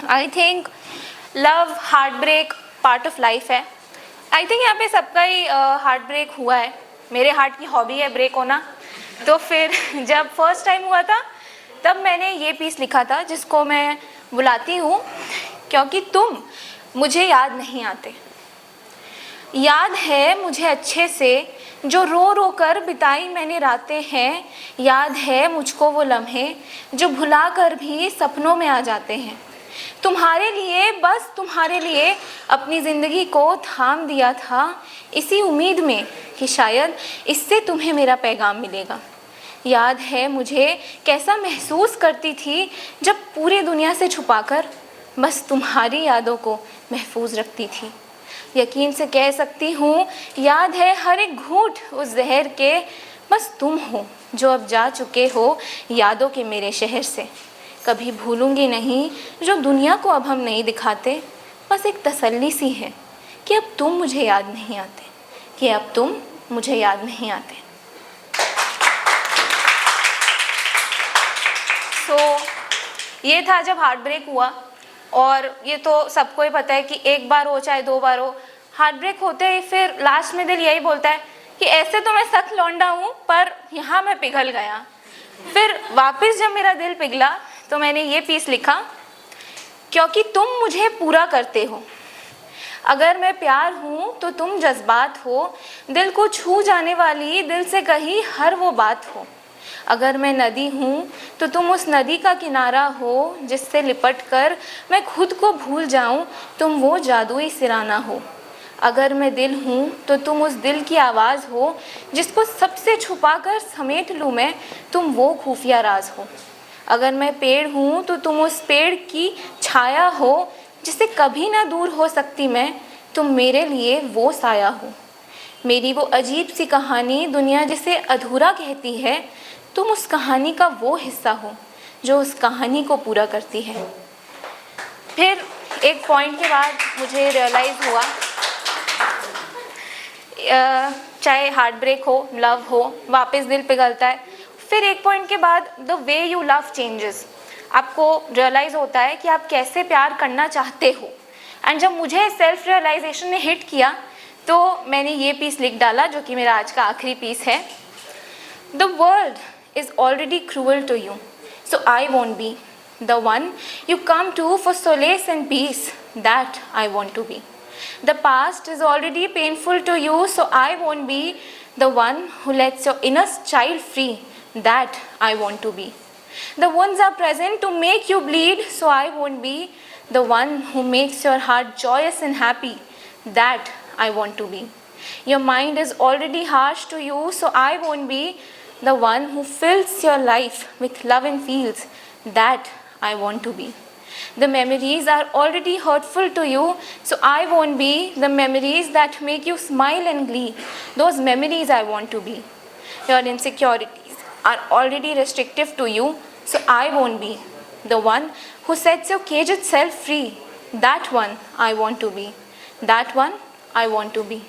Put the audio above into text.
I think love heart break part of life है। I think यहाँ पे सबका ही हार्ट ब्रेक हुआ है। मेरे हार्ट की हॉबी है ब्रेक होना। तो फिर जब फर्स्ट टाइम हुआ था तब मैंने ये पीस लिखा था जिसको मैं बुलाती हूँ क्योंकि तुम मुझे याद नहीं आते। याद है मुझे अच्छे से जो रो रो कर बिताई मैंने रातें हैं। याद है मुझको वो लम्हे जो भुला कर भी सपनों में आ जाते हैं। तुम्हारे लिए, बस तुम्हारे लिए अपनी ज़िंदगी को थाम दिया था, इसी उम्मीद में कि शायद इससे तुम्हें मेरा पैगाम मिलेगा। याद है मुझे कैसा महसूस करती थी जब पूरी दुनिया से छुपाकर बस तुम्हारी यादों को महफूज रखती थी। यकीन से कह सकती हूँ याद है हर एक घूंट उस जहर के, बस तुम हो जो अब जा चुके हो यादों के मेरे शहर से। कभी भूलूंगी नहीं जो दुनिया को अब हम नहीं दिखाते, बस एक तसल्ली सी है कि अब तुम मुझे याद नहीं आते, कि अब तुम मुझे याद नहीं आते। ये था जब हार्ट ब्रेक हुआ। और ये तो सबको ही पता है कि एक बार हो चाहे दो बार हो, हार्ट ब्रेक होते ही फिर लास्ट में दिल यही बोलता है कि ऐसे तो मैं सख्त लौंडा हूँ पर यहाँ मैं पिघल गया। फिर वापस जब मेरा दिल पिघला तो मैंने ये पीस लिखा, क्योंकि तुम मुझे पूरा करते हो। अगर मैं प्यार हूँ तो तुम जज्बात हो, दिल को छू जाने वाली दिल से कही हर वो बात हो। अगर मैं नदी हूँ तो तुम उस नदी का किनारा हो, जिससे लिपट कर मैं खुद को भूल जाऊँ, तुम वो जादुई सिराना हो। अगर मैं दिल हूँ तो तुम उस दिल की आवाज़ हो, जिसको सबसे छुपा कर समेट लूँ मैं, तुम वो खुफिया राज हो। अगर मैं पेड़ हूँ तो तुम उस पेड़ की छाया हो, जिससे कभी ना दूर हो सकती मैं, तुम मेरे लिए वो साया हो। मेरी वो अजीब सी कहानी दुनिया जिसे अधूरा कहती है, तुम उस कहानी का वो हिस्सा हो जो उस कहानी को पूरा करती है। फिर एक पॉइंट के बाद मुझे रियलाइज़ हुआ, चाहे हार्ट ब्रेक हो, लव हो, वापस दिल पिघलता है। फिर एक पॉइंट के बाद the way you love changes. आपको रियलाइज़ होता है कि आप कैसे प्यार करना चाहते हो। एंड जब मुझे सेल्फ रियलाइजेशन ने हिट किया तो मैंने ये पीस लिख डाला जो कि मेरा आज का आखिरी पीस है। The world is already cruel to you, so I won't be the one you come to for solace and peace. That I want to be. The past is already painful to you, so I won't be the one who lets your inner child free. That I want to be. The wounds are present to make you bleed, so I won't be the one who makes your heart joyous and happy. That I want to be. Your mind is already harsh to you, so I won't be the one who fills your life with love and feels. That I want to be. The memories are already hurtful to you, so I won't be the memories that make you smile and glee. Those memories I want to be. Your insecurities are already restrictive to you, so I won't be the one who sets your cage itself free. That one I want to be. That one I want to be.